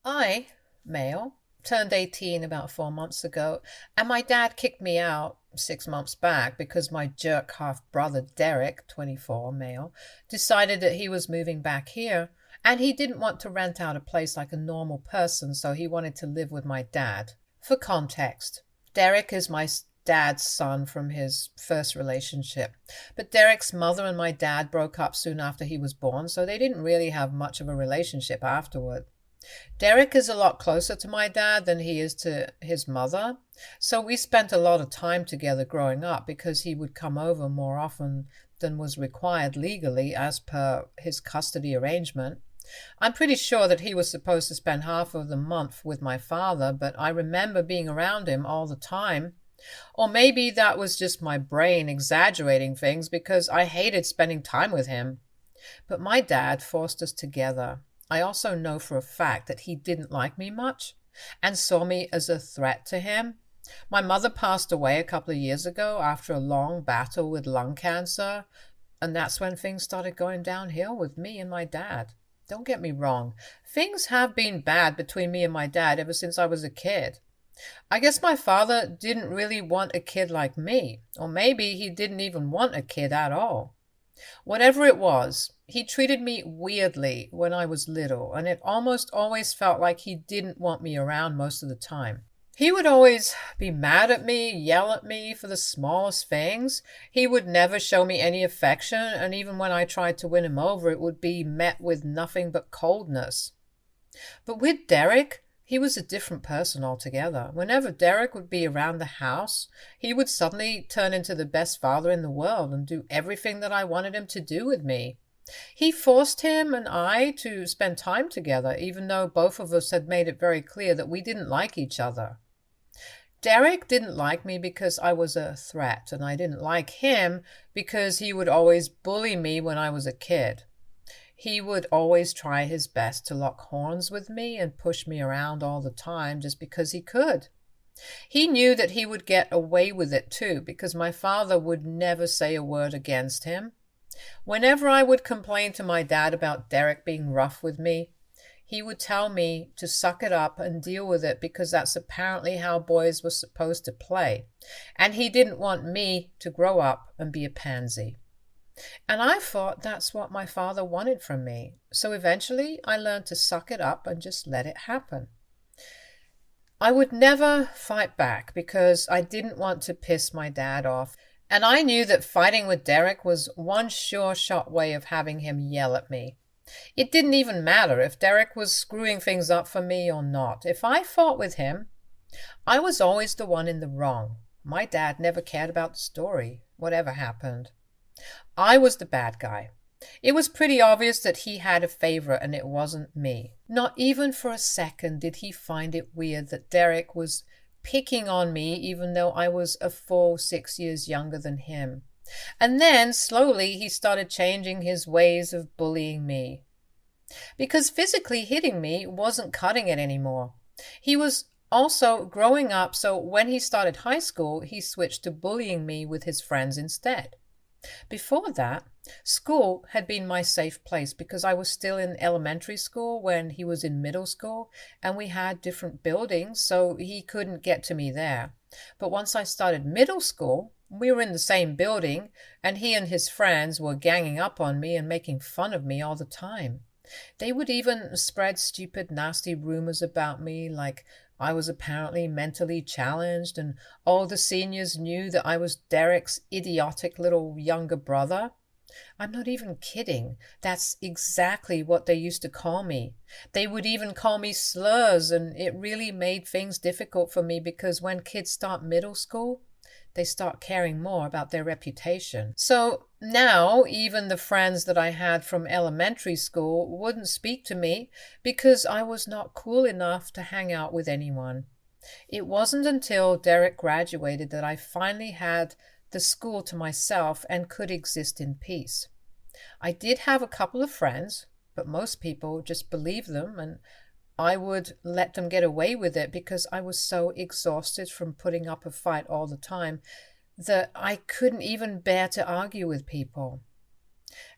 I, male, turned 18 about 4 months ago, and my dad kicked me out 6 months back because my jerk half brother Derek, 24, male, decided that he was moving back here and he didn't want to rent out a place like a normal person, so he wanted to live with my dad. For context, Derek is my dad's son from his first relationship. But Derek's mother and my dad broke up soon after he was born, so they didn't really have much of a relationship afterward. Derek is a lot closer to my dad than he is to his mother, so we spent a lot of time together growing up because he would come over more often than was required legally as per his custody arrangement. I'm pretty sure that he was supposed to spend half of the month with my father, but I remember being around him all the time. Or maybe that was just my brain exaggerating things because I hated spending time with him. But my dad forced us together. I also know for a fact that he didn't like me much and saw me as a threat to him. My mother passed away a couple of years ago after a long battle with lung cancer, and that's when things started going downhill with me and my dad. Don't get me wrong, things have been bad between me and my dad ever since I was a kid. I guess my father didn't really want a kid like me, or maybe he didn't even want a kid at all. Whatever it was, he treated me weirdly when I was little, and it almost always felt like he didn't want me around most of the time. He would always be mad at me, yell at me for the smallest things. He would never show me any affection, and even when I tried to win him over, it would be met with nothing but coldness. But with Derek, he was a different person altogether. Whenever Derek would be around the house, he would suddenly turn into the best father in the world and do everything that I wanted him to do with me. He forced him and I to spend time together, even though both of us had made it very clear that we didn't like each other. Derek didn't like me because I was a threat, and I didn't like him because he would always bully me when I was a kid. He would always try his best to lock horns with me and push me around all the time just because he could. He knew that he would get away with it too, because my father would never say a word against him. Whenever I would complain to my dad about Derek being rough with me, he would tell me to suck it up and deal with it because that's apparently how boys were supposed to play, and he didn't want me to grow up and be a pansy. And I thought that's what my father wanted from me. So eventually I learned to suck it up and just let it happen. I would never fight back because I didn't want to piss my dad off. And I knew that fighting with Derek was one sure shot way of having him yell at me. It didn't even matter if Derek was screwing things up for me or not. If I fought with him, I was always the one in the wrong. My dad never cared about the story, whatever happened. I was the bad guy. It was pretty obvious that he had a favorite and it wasn't me. Not even for a second did he find it weird that Derek was picking on me even though I was a full 6 years younger than him. And then, slowly, he started changing his ways of bullying me. Because physically hitting me wasn't cutting it anymore. He was also growing up, so when he started high school, he switched to bullying me with his friends instead. Before that, school had been my safe place because I was still in elementary school when he was in middle school, and we had different buildings, so he couldn't get to me there. But once I started middle school, we were in the same building, and he and his friends were ganging up on me and making fun of me all the time. They would even spread stupid, nasty rumors about me, like I was apparently mentally challenged, and all the seniors knew that I was Derek's idiotic little younger brother. I'm not even kidding. That's exactly what they used to call me. They would even call me slurs, and it really made things difficult for me because when kids start middle school, they start caring more about their reputation. So now even the friends that I had from elementary school wouldn't speak to me because I was not cool enough to hang out with anyone. It wasn't until Derek graduated that I finally had the school to myself and could exist in peace. I did have a couple of friends, but most people just believed them, and I would let them get away with it because I was so exhausted from putting up a fight all the time that I couldn't even bear to argue with people.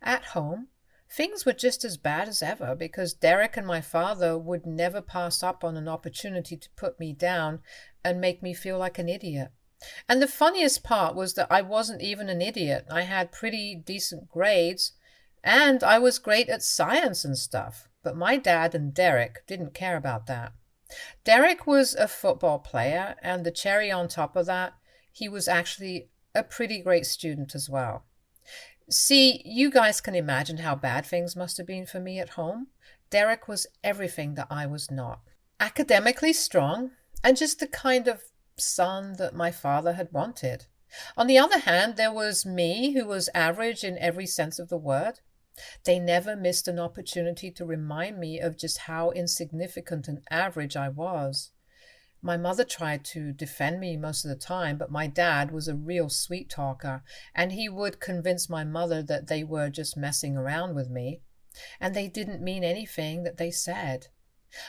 At home, Things were just as bad as ever because Derek and my father would never pass up on an opportunity to put me down and make me feel like an idiot. And the funniest part was that I wasn't even an idiot. I had pretty decent grades and I was great at science and stuff. But my dad and Derek didn't care about that. Derek was a football player, and the cherry on top of that, he was actually a pretty great student as well. See, you guys can imagine how bad things must have been for me at home. Derek was everything that I was not. Academically strong, and just the kind of son that my father had wanted. On the other hand, there was me, who was average in every sense of the word. They never missed an opportunity to remind me of just how insignificant and average I was. My mother tried to defend me most of the time, but my dad was a real sweet talker, and he would convince my mother that they were just messing around with me, and they didn't mean anything that they said.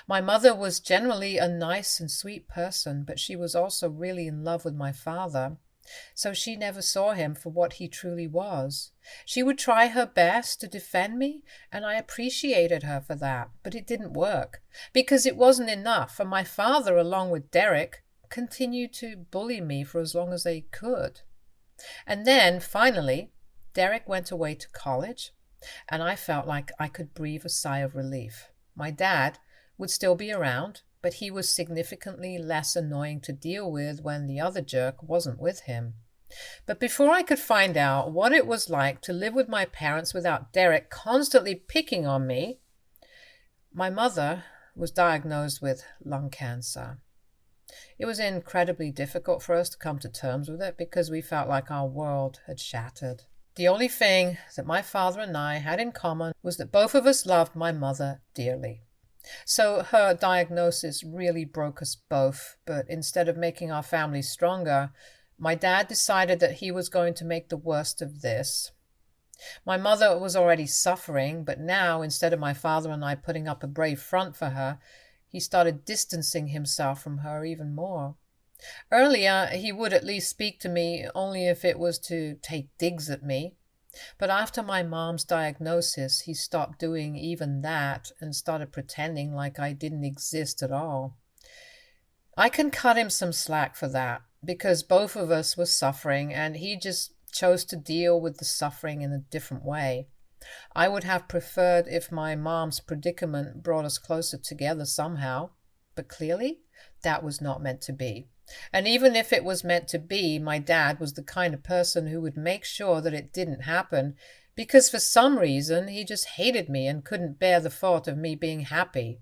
My mother was generally a nice and sweet person, but she was also really in love with my father, so she never saw him for what he truly was. She would try her best to defend me, and I appreciated her for that, but it didn't work, because it wasn't enough, and my father, along with Derek, continued to bully me for as long as they could. And then, finally, Derek went away to college, and I felt like I could breathe a sigh of relief. My dad would still be around, but he was significantly less annoying to deal with when the other jerk wasn't with him. But before I could find out what it was like to live with my parents without Derek constantly picking on me, my mother was diagnosed with lung cancer. It was incredibly difficult for us to come to terms with it because we felt like our world had shattered. The only thing that my father and I had in common was that both of us loved my mother dearly. So her diagnosis really broke us both, but instead of making our family stronger, my dad decided that he was going to make the worst of this. My mother was already suffering, but now, instead of my father and I putting up a brave front for her, he started distancing himself from her even more. Earlier, he would at least speak to me only if it was to take digs at me. But after my mom's diagnosis, he stopped doing even that and started pretending like I didn't exist at all. I can cut him some slack for that, because both of us were suffering and he just chose to deal with the suffering in a different way. I would have preferred if my mom's predicament brought us closer together somehow, but clearly that was not meant to be. And even if it was meant to be, my dad was the kind of person who would make sure that it didn't happen, because for some reason he just hated me and couldn't bear the thought of me being happy.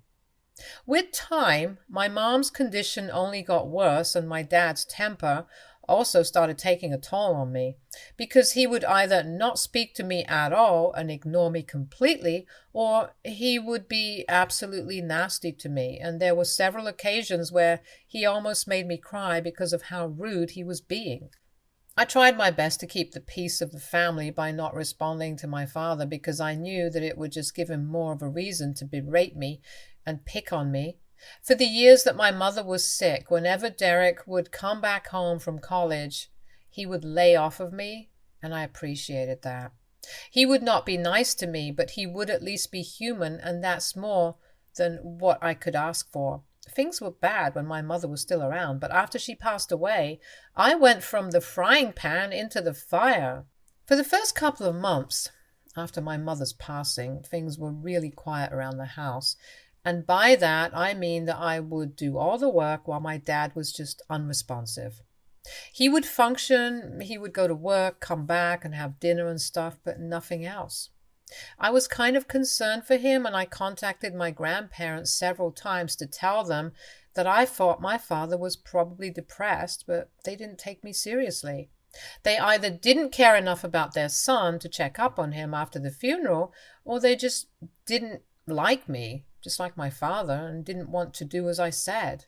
With time, my mom's condition only got worse, and my dad's temper also started taking a toll on me, because he would either not speak to me at all and ignore me completely, or he would be absolutely nasty to me, and there were several occasions where he almost made me cry because of how rude he was being. I tried my best to keep the peace of the family by not responding to my father, because I knew that it would just give him more of a reason to berate me and pick on me. For the years that my mother was sick, whenever Derek would come back home from college, he would lay off of me, and I appreciated that. He would not be nice to me, but he would at least be human, and that's more than what I could ask for. Things were bad when my mother was still around, but after she passed away, I went from the frying pan into the fire. For the first couple of months after my mother's passing, things were really quiet around the house. And by that, I mean that I would do all the work while my dad was just unresponsive. He would function, he would go to work, come back and have dinner and stuff, but nothing else. I was kind of concerned for him, and I contacted my grandparents several times to tell them that I thought my father was probably depressed, but they didn't take me seriously. They either didn't care enough about their son to check up on him after the funeral, or they just didn't like me, just like my father, and didn't want to do as I said.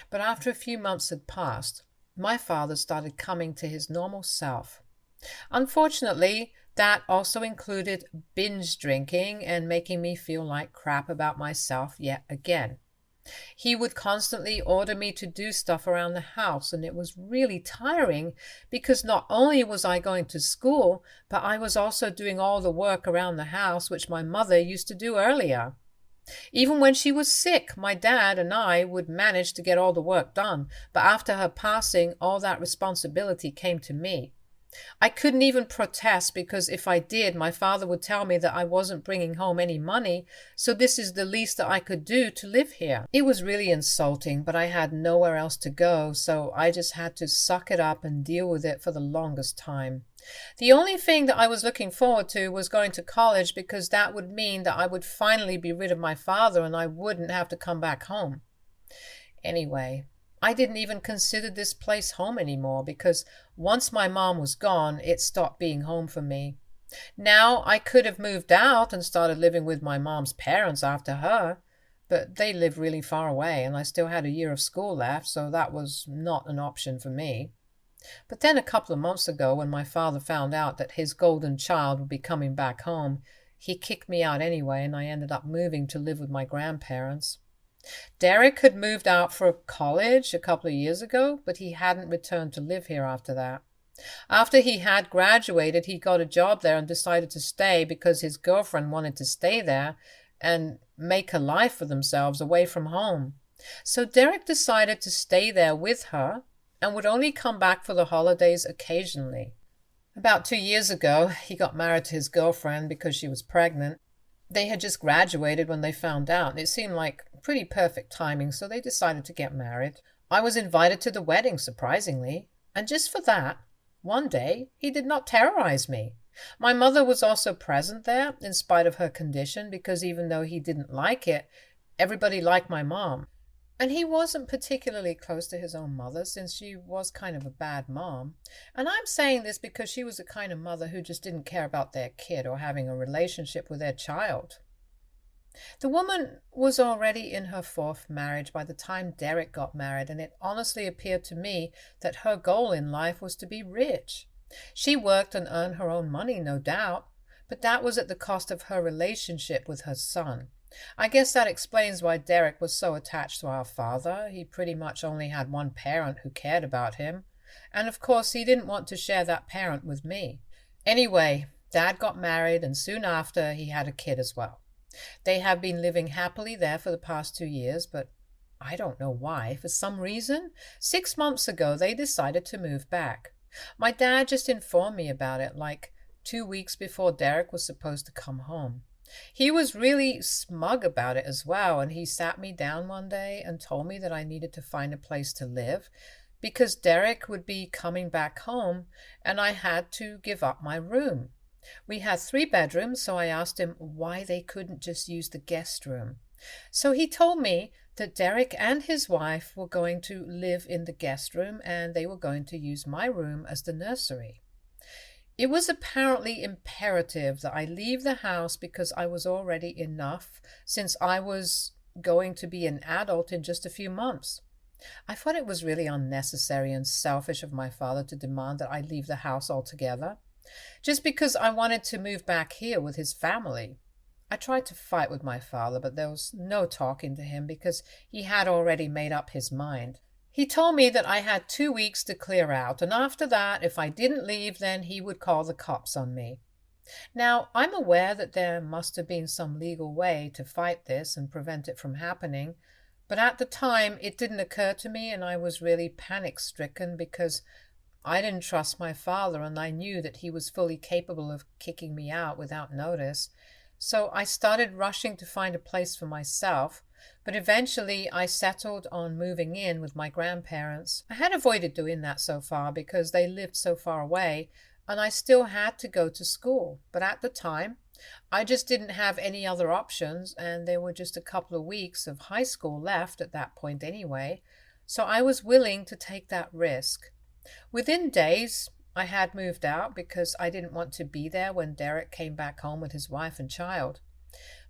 But after a few months had passed, my father started coming to his normal self. Unfortunately, that also included binge drinking and making me feel like crap about myself yet again. He would constantly order me to do stuff around the house, and it was really tiring because not only was I going to school, but I was also doing all the work around the house which my mother used to do earlier. Even when she was sick, my dad and I would manage to get all the work done, but after her passing, all that responsibility came to me. I couldn't even protest because if I did, my father would tell me that I wasn't bringing home any money, so this is the least that I could do to live here. It was really insulting, but I had nowhere else to go, so I just had to suck it up and deal with it for the longest time. The only thing that I was looking forward to was going to college because that would mean that I would finally be rid of my father and I wouldn't have to come back home. Anyway, I didn't even consider this place home anymore because once my mom was gone, it stopped being home for me. Now I could have moved out and started living with my mom's parents after her, but they lived really far away and I still had a year of school left, so that was not an option for me. But then a couple of months ago, when my father found out that his golden child would be coming back home, he kicked me out anyway and I ended up moving to live with my grandparents. Derek had moved out for college a couple of years ago, but he hadn't returned to live here after that. After he had graduated, he got a job there and decided to stay because his girlfriend wanted to stay there and make a life for themselves away from home. So Derek decided to stay there with her and would only come back for the holidays occasionally. About 2 years ago, he got married to his girlfriend because she was pregnant. They had just graduated when they found out, and it seemed like pretty perfect timing, so they decided to get married. I was invited to the wedding, surprisingly, and just for that, one day, he did not terrorize me. My mother was also present there, in spite of her condition, because even though he didn't like it, everybody liked my mom. And he wasn't particularly close to his own mother, since she was kind of a bad mom. And I'm saying this because she was the kind of mother who just didn't care about their kid or having a relationship with their child. The woman was already in her fourth marriage by the time Derek got married, and it honestly appeared to me that her goal in life was to be rich. She worked and earned her own money, no doubt, but that was at the cost of her relationship with her son. I guess that explains why Derek was so attached to our father. He pretty much only had one parent who cared about him, and of course he didn't want to share that parent with me. Anyway, Dad got married, and soon after he had a kid as well. They have been living happily there for the past 2 years, but I don't know why. For some reason, 6 months ago they decided to move back. My dad just informed me about it, like 2 weeks before Derek was supposed to come home. He was really smug about it as well, and he sat me down one day and told me that I needed to find a place to live because Derek would be coming back home and I had to give up my room. We had 3 bedrooms, so I asked him why they couldn't just use the guest room. So he told me that Derek and his wife were going to live in the guest room and they were going to use my room as the nursery. It was apparently imperative that I leave the house because I was already enough, since I was going to be an adult in just a few months. I thought it was really unnecessary and selfish of my father to demand that I leave the house altogether, just because I wanted to move back here with his family. I tried to fight with my father, but there was no talking to him because he had already made up his mind. He told me that I had 2 weeks to clear out, and after that, if I didn't leave, then he would call the cops on me. Now, I'm aware that there must have been some legal way to fight this and prevent it from happening, but at the time it didn't occur to me, and I was really panic-stricken because I didn't trust my father and I knew that he was fully capable of kicking me out without notice. So I started rushing to find a place for myself, but eventually I settled on moving in with my grandparents. I had avoided doing that so far because they lived so far away and I still had to go to school. But at the time, I just didn't have any other options, and there were just a couple of weeks of high school left at that point anyway, so I was willing to take that risk. Within days, I had moved out because I didn't want to be there when Derek came back home with his wife and child.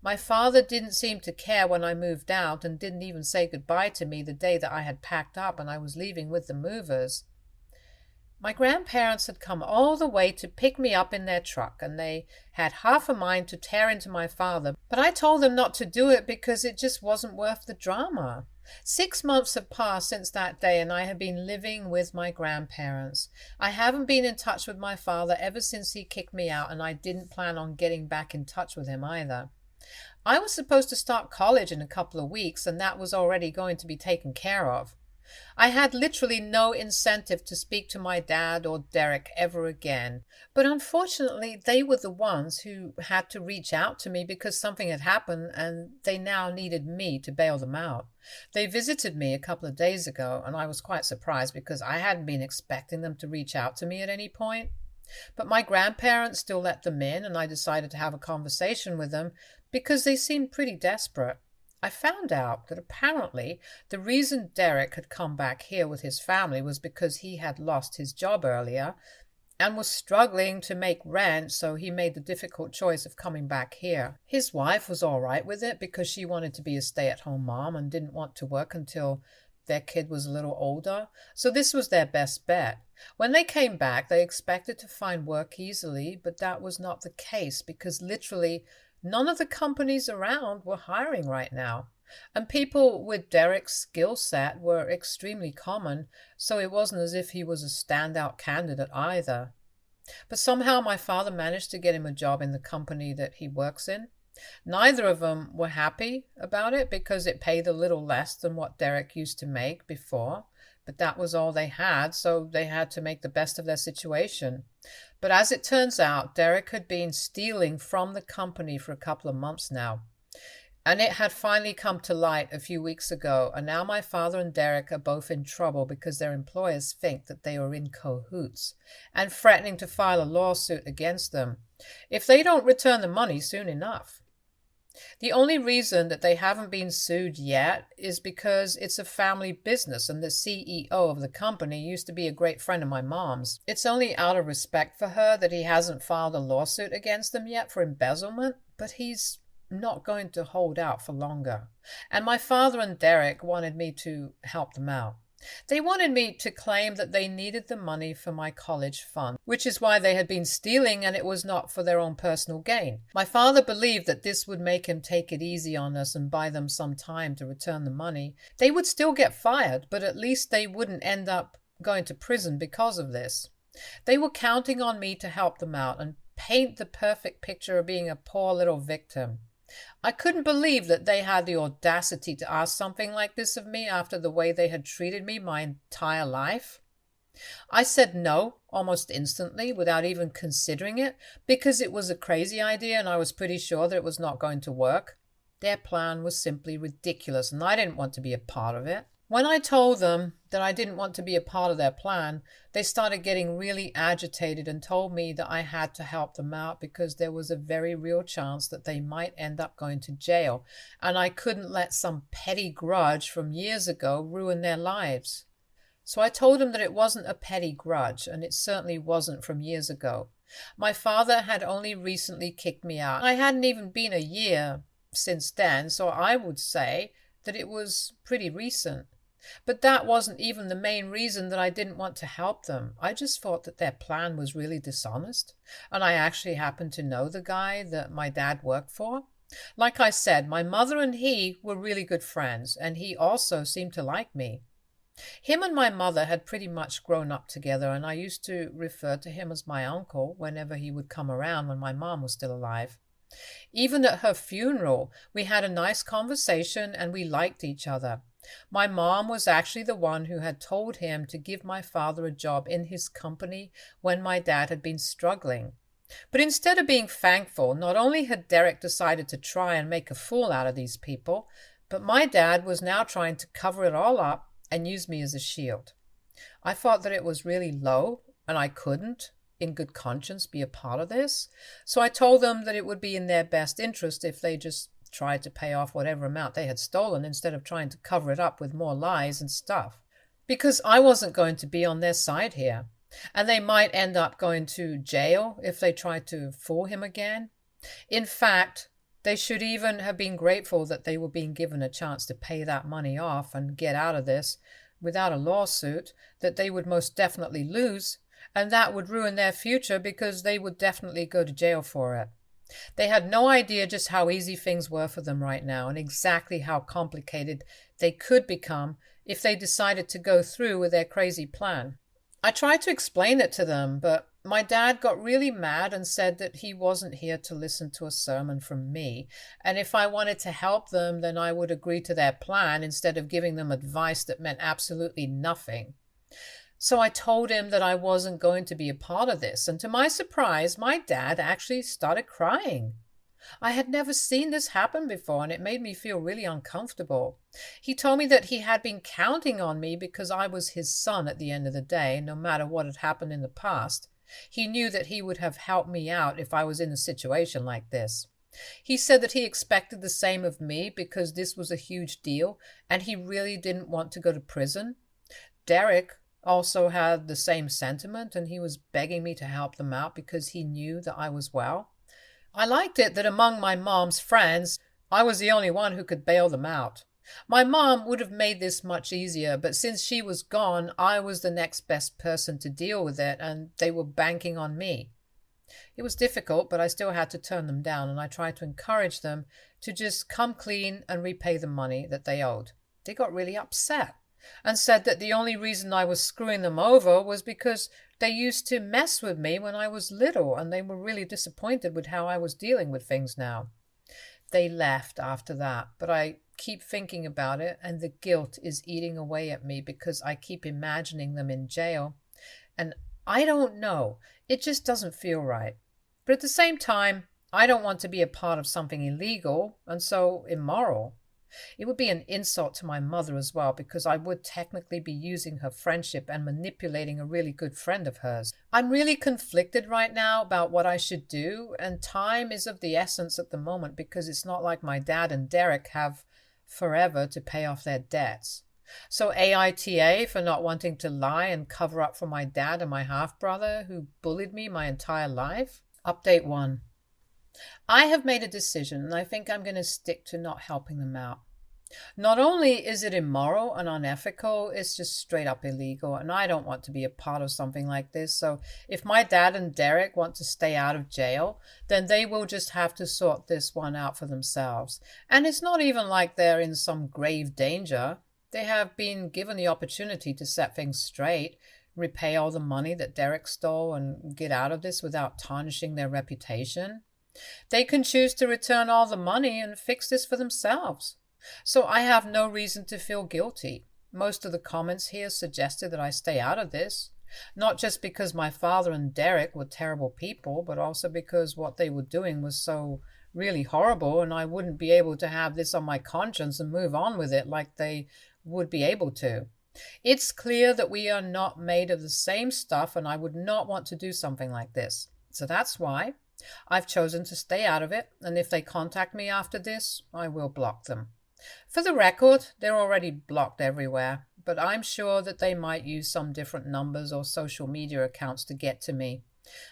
My father didn't seem to care when I moved out and didn't even say goodbye to me the day that I had packed up and I was leaving with the movers. My grandparents had come all the way to pick me up in their truck, and they had half a mind to tear into my father, but I told them not to do it because it just wasn't worth the drama. 6 months have passed since that day, and I have been living with my grandparents. I haven't been in touch with my father ever since he kicked me out, and I didn't plan on getting back in touch with him either. I was supposed to start college in a couple of weeks, and that was already going to be taken care of. I had literally no incentive to speak to my dad or Derek ever again, but unfortunately they were the ones who had to reach out to me because something had happened and they now needed me to bail them out. They visited me a couple of days ago, and I was quite surprised because I hadn't been expecting them to reach out to me at any point. But my grandparents still let them in, and I decided to have a conversation with them because they seemed pretty desperate. I found out that apparently the reason Derek had come back here with his family was because he had lost his job earlier and was struggling to make rent, so he made the difficult choice of coming back here. His wife was all right with it because she wanted to be a stay-at-home mom and didn't want to work until their kid was a little older, so this was their best bet. When they came back, they expected to find work easily, but that was not the case because literally none of the companies around were hiring right now. And people with Derek's skill set were extremely common, so it wasn't as if he was a standout candidate either. But somehow my father managed to get him a job in the company that he works in. Neither of them were happy about it because it paid a little less than what Derek used to make before, but that was all they had, so they had to make the best of their situation. But as it turns out, Derek had been stealing from the company for a couple of months now, and it had finally come to light a few weeks ago, and now my father and Derek are both in trouble because their employers think that they are in cahoots and threatening to file a lawsuit against them if they don't return the money soon enough. The only reason that they haven't been sued yet is because it's a family business and the CEO of the company used to be a great friend of my mom's. It's only out of respect for her that he hasn't filed a lawsuit against them yet for embezzlement, but he's not going to hold out for longer. And my father and Derek wanted me to help them out. They wanted me to claim that they needed the money for my college fund, which is why they had been stealing, and it was not for their own personal gain. My father believed that this would make him take it easy on us and buy them some time to return the money. They would still get fired, but at least they wouldn't end up going to prison because of this. They were counting on me to help them out and paint the perfect picture of being a poor little victim. I couldn't believe that they had the audacity to ask something like this of me after the way they had treated me my entire life. I said no almost instantly without even considering it because it was a crazy idea and I was pretty sure that it was not going to work. Their plan was simply ridiculous and I didn't want to be a part of it. When I told them that I didn't want to be a part of their plan, they started getting really agitated and told me that I had to help them out because there was a very real chance that they might end up going to jail, and I couldn't let some petty grudge from years ago ruin their lives. So I told them that it wasn't a petty grudge, and it certainly wasn't from years ago. My father had only recently kicked me out. I hadn't even been a year since then, so I would say that it was pretty recent. But that wasn't even the main reason that I didn't want to help them. I just thought that their plan was really dishonest, and I actually happened to know the guy that my dad worked for. Like I said, my mother and he were really good friends, and he also seemed to like me. Him and my mother had pretty much grown up together, and I used to refer to him as my uncle whenever he would come around when my mom was still alive. Even at her funeral, we had a nice conversation and we liked each other. My mom was actually the one who had told him to give my father a job in his company when my dad had been struggling. But instead of being thankful, not only had Derek decided to try and make a fool out of these people, but my dad was now trying to cover it all up and use me as a shield. I thought that it was really low, and I couldn't, in good conscience, be a part of this. So I told them that it would be in their best interest if they just tried to pay off whatever amount they had stolen instead of trying to cover it up with more lies and stuff. Because I wasn't going to be on their side here. And they might end up going to jail if they tried to fool him again. In fact, they should even have been grateful that they were being given a chance to pay that money off and get out of this without a lawsuit that they would most definitely lose, and that would ruin their future because they would definitely go to jail for it. They had no idea just how easy things were for them right now and exactly how complicated they could become if they decided to go through with their crazy plan. I tried to explain it to them, but my dad got really mad and said that he wasn't here to listen to a sermon from me, and if I wanted to help them, then I would agree to their plan instead of giving them advice that meant absolutely nothing. So I told him that I wasn't going to be a part of this, and to my surprise, my dad actually started crying. I had never seen this happen before, and it made me feel really uncomfortable. He told me that he had been counting on me because I was his son at the end of the day, no matter what had happened in the past. He knew that he would have helped me out if I was in a situation like this. He said that he expected the same of me because this was a huge deal, and he really didn't want to go to prison. Derek also had the same sentiment, and he was begging me to help them out because he knew that I was well. I liked it that among my mom's friends, I was the only one who could bail them out. My mom would have made this much easier, but since she was gone, I was the next best person to deal with it, and they were banking on me. It was difficult, but I still had to turn them down, and I tried to encourage them to just come clean and repay the money that they owed. They got really upset and said that the only reason I was screwing them over was because they used to mess with me when I was little, and they were really disappointed with how I was dealing with things now. They left after that, but I keep thinking about it, and the guilt is eating away at me because I keep imagining them in jail. And I don't know, it just doesn't feel right. But at the same time, I don't want to be a part of something illegal and so immoral. It would be an insult to my mother as well, because I would technically be using her friendship and manipulating a really good friend of hers. I'm really conflicted right now about what I should do, and time is of the essence at the moment because it's not like my dad and Derek have forever to pay off their debts. So AITA for not wanting to lie and cover up for my dad and my half-brother who bullied me my entire life. Update 1. I have made a decision, and I think I'm going to stick to not helping them out. Not only is it immoral and unethical, it's just straight up illegal, and I don't want to be a part of something like this. So if my dad and Derek want to stay out of jail, then they will just have to sort this one out for themselves. And it's not even like they're in some grave danger. They have been given the opportunity to set things straight, repay all the money that Derek stole, and get out of this without tarnishing their reputation. They can choose to return all the money and fix this for themselves. So I have no reason to feel guilty. Most of the comments here suggested that I stay out of this, not just because my father and Derek were terrible people, but also because what they were doing was so really horrible, and I wouldn't be able to have this on my conscience and move on with it like they would be able to. It's clear that we are not made of the same stuff, and I would not want to do something like this. So that's why I've chosen to stay out of it, and if they contact me after this, I will block them. For the record, they're already blocked everywhere, but I'm sure that they might use some different numbers or social media accounts to get to me.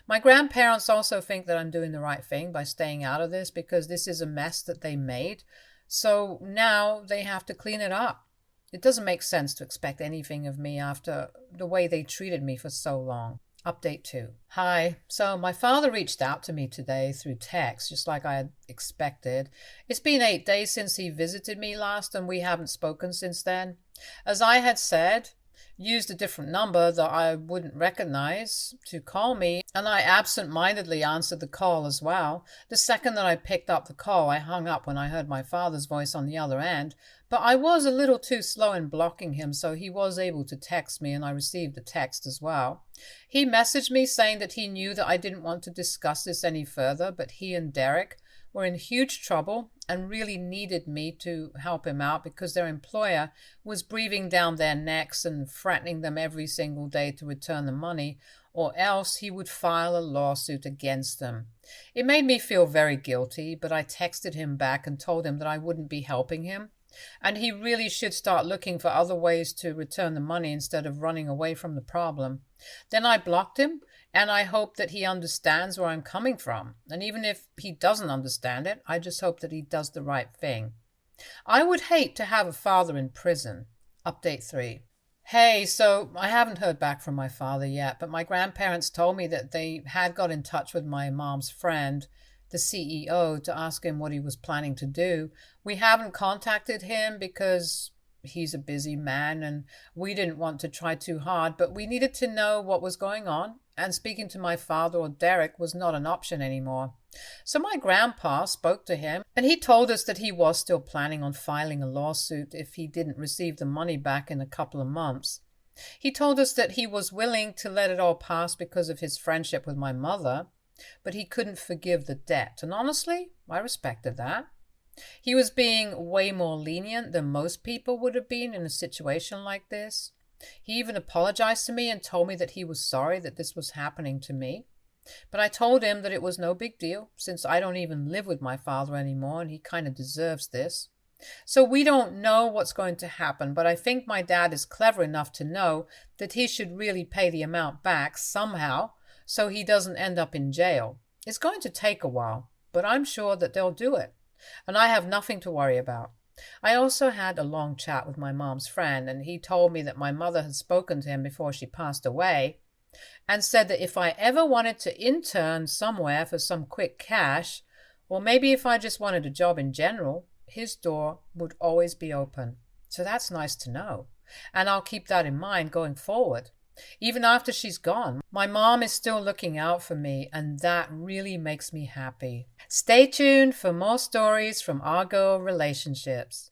My grandparents also think that I'm doing the right thing by staying out of this because this is a mess that they made, so now they have to clean it up. It doesn't make sense to expect anything of me after the way they treated me for so long. Update 2. Hi. So my father reached out to me today through text, just like I had expected. It's been 8 days since he visited me last, and we haven't spoken since then. As I had said, used a different number that I wouldn't recognize to call me, and I absent-mindedly answered the call as well. The second that I picked up the call, I hung up when I heard my father's voice on the other end, but I was a little too slow in blocking him, so he was able to text me, and I received the text as well. He messaged me saying that he knew that I didn't want to discuss this any further, but he and Derek were in huge trouble and really needed me to help him out because their employer was breathing down their necks and threatening them every single day to return the money, or else he would file a lawsuit against them. It made me feel very guilty, but I texted him back and told him that I wouldn't be helping him, and he really should start looking for other ways to return the money instead of running away from the problem. Then I blocked him, and I hope that he understands where I'm coming from. And even if he doesn't understand it, I just hope that he does the right thing. I would hate to have a father in prison. Update 3. Hey, so I haven't heard back from my father yet, but my grandparents told me that they had got in touch with my mom's friend, the CEO, to ask him what he was planning to do. We haven't contacted him because he's a busy man and we didn't want to try too hard, but we needed to know what was going on, and speaking to my father or Derek was not an option anymore. So my grandpa spoke to him, and he told us that he was still planning on filing a lawsuit if he didn't receive the money back in a couple of months. He told us that he was willing to let it all pass because of his friendship with my mother, but he couldn't forgive the debt. And honestly, I respected that. He was being way more lenient than most people would have been in a situation like this. He even apologized to me and told me that he was sorry that this was happening to me. But I told him that it was no big deal, since I don't even live with my father anymore and he kind of deserves this. So we don't know what's going to happen, but I think my dad is clever enough to know that he should really pay the amount back somehow so he doesn't end up in jail. It's going to take a while, but I'm sure that they'll do it. And I have nothing to worry about. I also had a long chat with my mom's friend, and he told me that my mother had spoken to him before she passed away and said that if I ever wanted to intern somewhere for some quick cash, or maybe if I just wanted a job in general, his door would always be open. So that's nice to know. And I'll keep that in mind going forward. Even after she's gone, my mom is still looking out for me, and that really makes me happy. Stay tuned for more stories from our girl relationships.